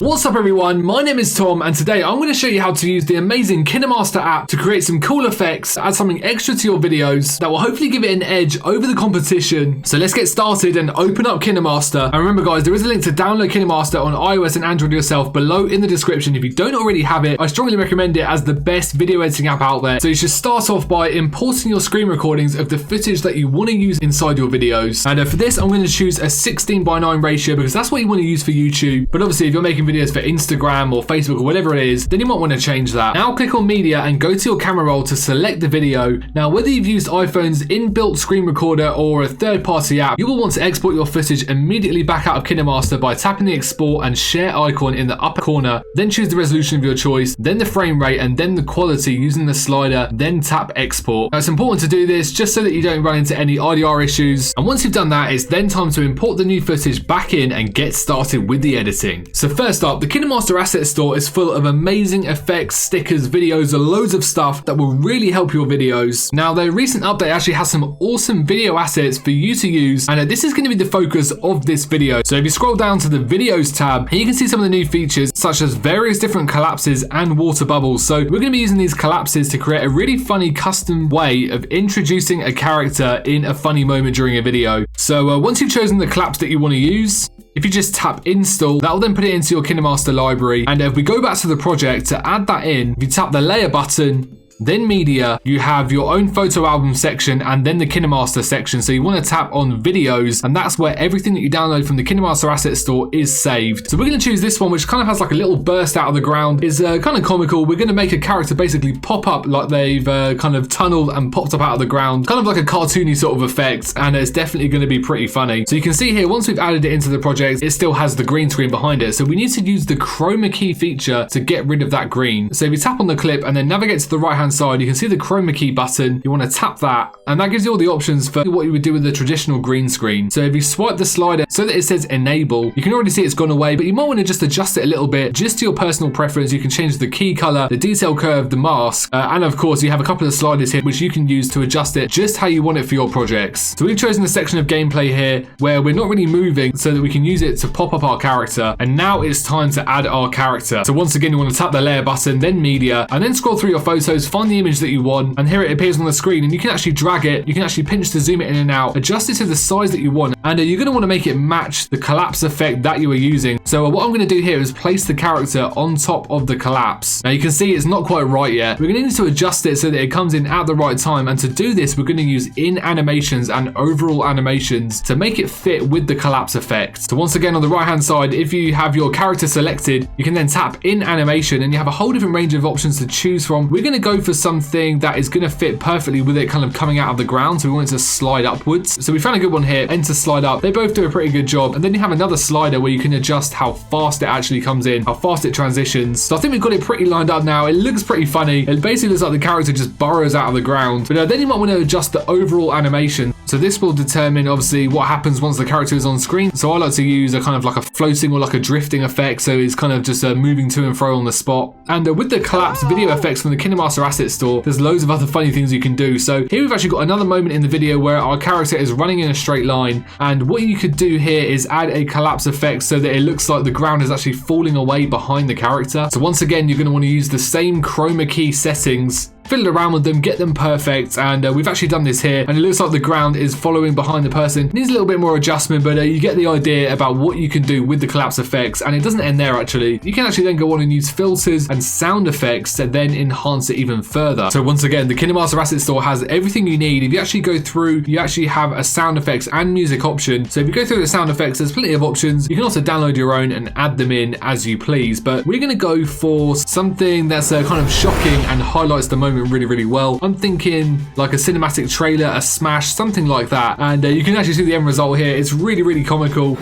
What's up everyone, my name is Tom and today I'm going to show you how to use the amazing KineMaster app to create some cool effects, add something extra to your videos that will hopefully give it an edge over the competition. So let's get started and open up KineMaster. And remember guys, there is a link to download KineMaster on iOS and Android yourself below in the description. If you don't already have it, I strongly recommend it as the best video editing app out there. So you should start off by importing your screen recordings of the footage that you want to use inside your videos. And for this I'm going to choose a 16:9 ratio because that's what you want to use for YouTube. But obviously if you're making videos for Instagram or Facebook or whatever it is, then you might want to change that. Now click on media and go to your camera roll to select the video. Now whether you've used iPhone's inbuilt screen recorder or a third-party app, you will want to export your footage immediately back out of KineMaster by tapping the export and share icon in the upper corner, then choose the resolution of your choice, then the frame rate and then the quality using the slider, then tap export. Now it's important to do this just so that you don't run into any IDR issues, and once you've done that, it's then time to import the new footage back in and get started with the editing. So first up, the KineMaster asset store is full of amazing effects, stickers, videos, loads of stuff that will really help your videos. Now their recent update actually has some awesome video assets for you to use, and this is going to be the focus of this video. So if you scroll down to the videos tab, here you can see some of the new features such as various different collapses and water bubbles. So we're going to be using these collapses to create a really funny custom way of introducing a character in a funny moment during a video. So once you've chosen the collapse that you want to use, if you just tap install, that will then put it into your KineMaster library. And if we go back to the project to add that in, if you tap the layer button, then media, you have your own photo album section and then the KineMaster section. So you want to tap on videos, and that's where everything that you download from the KineMaster asset store is saved. So we're going to choose this one, which kind of has like a little burst out of the ground. It's kind of comical. We're going to make a character basically pop up like they've kind of tunneled and popped up out of the ground, kind of like a cartoony sort of effect, and it's definitely going to be pretty funny. So you can see here, once we've added it into the project, it still has the green screen behind it. So we need to use the chroma key feature to get rid of that green. So if you tap on the clip and then navigate to the right hand side, you can see the chroma key button. You want to tap that, and that gives you all the options for what you would do with the traditional green screen. So if you swipe the slider so that it says enable, you can already see it's gone away, but you might want to just adjust it a little bit just to your personal preference. You can change the key color, the detail curve, the mask, and of course you have a couple of sliders here which you can use to adjust it just how you want it for your projects. So we've chosen the section of gameplay here where we're not really moving so that we can use it to pop up our character, and now it's time to add our character. So once again you want to tap the layer button, then media, and then scroll through your photos, find the image that you want, and here it appears on the screen, and you can actually drag it, you can actually pinch to zoom it in and out, adjust it to the size that you want, and you're going to want to make it match the collapse effect that you are using. So what I'm going to do here is place the character on top of the collapse. Now you can see it's not quite right yet. We're going to need to adjust it so that it comes in at the right time, and to do this we're going to use in animations and overall animations to make it fit with the collapse effect. So once again on the right hand side, if you have your character selected, you can then tap in animation and you have a whole different range of options to choose from. We're going to go for something that is going to fit perfectly with it kind of coming out of the ground, so we want it to slide upwards. So we found a good one here, enter slide up. They both do a pretty good job, and then you have another slider where you can adjust how fast it actually comes in, how fast it transitions. So I think we've got it pretty lined up now. It looks pretty funny. It basically looks like the character just burrows out of the ground, but then you might want to adjust the overall animation. So this will determine obviously what happens once the character is on screen. So I like to use a kind of like a floating or like a drifting effect, so it's kind of just moving to and fro on the spot. And with the collapsed video effects from the KineMaster asset store, there's loads of other funny things you can do. So here we've actually got another moment in the video where our character is running in a straight line, and what you could do here is add a collapse effect so that it looks like the ground is actually falling away behind the character. So once again you're going to want to use the same chroma key settings, fiddle around with them, get them perfect, and we've actually done this here, and it looks like the ground is following behind the person. It needs a little bit more adjustment, but you get the idea about what you can do with the collapse effects, and it doesn't end there actually. You can actually then go on and use filters and sound effects to then enhance it even further. So once again, the KineMaster asset store has everything you need. If you actually go through, you actually have a sound effects and music option. So if you go through the sound effects, there's plenty of options. You can also download your own and add them in as you please, but we're going to go for something that's kind of shocking and highlights the moment really well. I'm thinking like a cinematic trailer, a smash, something like that, and you can actually see the end result here. It's really comical.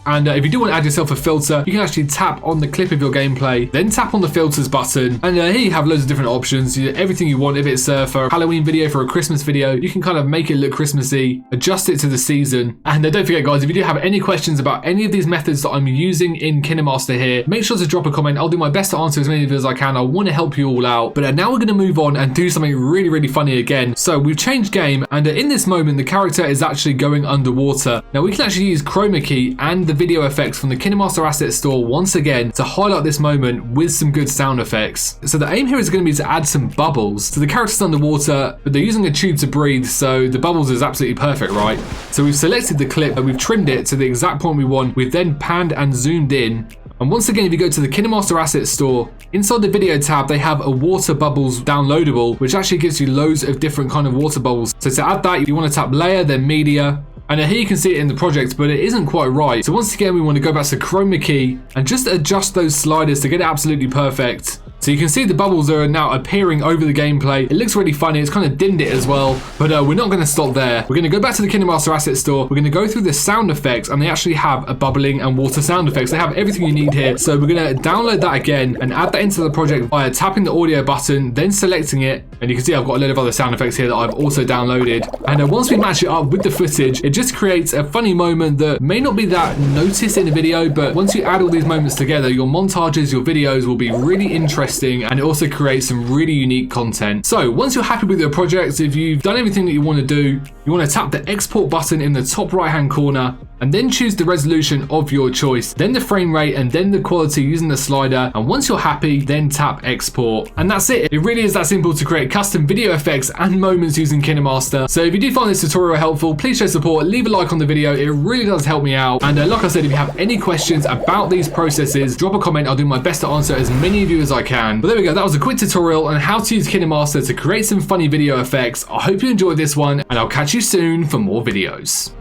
And if you do want to add yourself a filter, you can actually tap on the clip of your gameplay, then tap on the filters button, and here you have loads of different options. Everything you want. If it's for a Halloween video, for a Christmas video, you can kind of make it look Christmassy, adjust it to the season. And don't forget guys, if you do have any questions about any of these methods that I'm using in KineMaster here, make sure to drop a comment. I'll do my best to answer as many of you as I can. I want to help you all out. But now we're going to move on and do something really funny again. So we've changed game, and in this moment the character is actually going underwater. Now we can actually use chroma key and the the video effects from the KineMaster asset store once again to highlight this moment with some good sound effects. So the aim here is going to be to add some bubbles. So the character's underwater, but they're using a tube to breathe, so the bubbles is absolutely perfect, right? So we've selected the clip and we've trimmed it to the exact point we want. We've then panned and zoomed in. And once again, if you go to the KineMaster asset store, inside the video tab, they have a water bubbles downloadable, which actually gives you loads of different kind of water bubbles. So to add that, you want to tap layer, then media. And here you can see it in the project, but it isn't quite right. So once again, we want to go back to chroma key and just adjust those sliders to get it absolutely perfect. So you can see the bubbles are now appearing over the gameplay. It looks really funny. It's kind of dimmed it as well, but we're not going to stop there. We're going to go back to the KineMaster asset store. We're going to go through the sound effects, and they actually have a bubbling and water sound effects. They have everything you need here. So we're going to download that again and add that into the project by tapping the audio button, then selecting it. And you can see I've got a lot of other sound effects here that I've also downloaded. And once we match it up with the footage, it just creates a funny moment that may not be that noticed in the video, but once you add all these moments together, your montages, your videos will be really interesting, and it also creates some really unique content. So once you're happy with your project, if you've done everything that you want to do, you want to tap the export button in the top right hand corner and then choose the resolution of your choice, then the frame rate, and then the quality using the slider. And once you're happy, then tap export. And that's it. It really is that simple to create custom video effects and moments using KineMaster. So if you do find this tutorial helpful, please show support, leave a like on the video. It really does help me out. And like I said, if you have any questions about these processes, drop a comment. I'll do my best to answer as many of you as I can. But there we go. That was a quick tutorial on how to use KineMaster to create some funny video effects. I hope you enjoyed this one, and I'll catch you soon for more videos.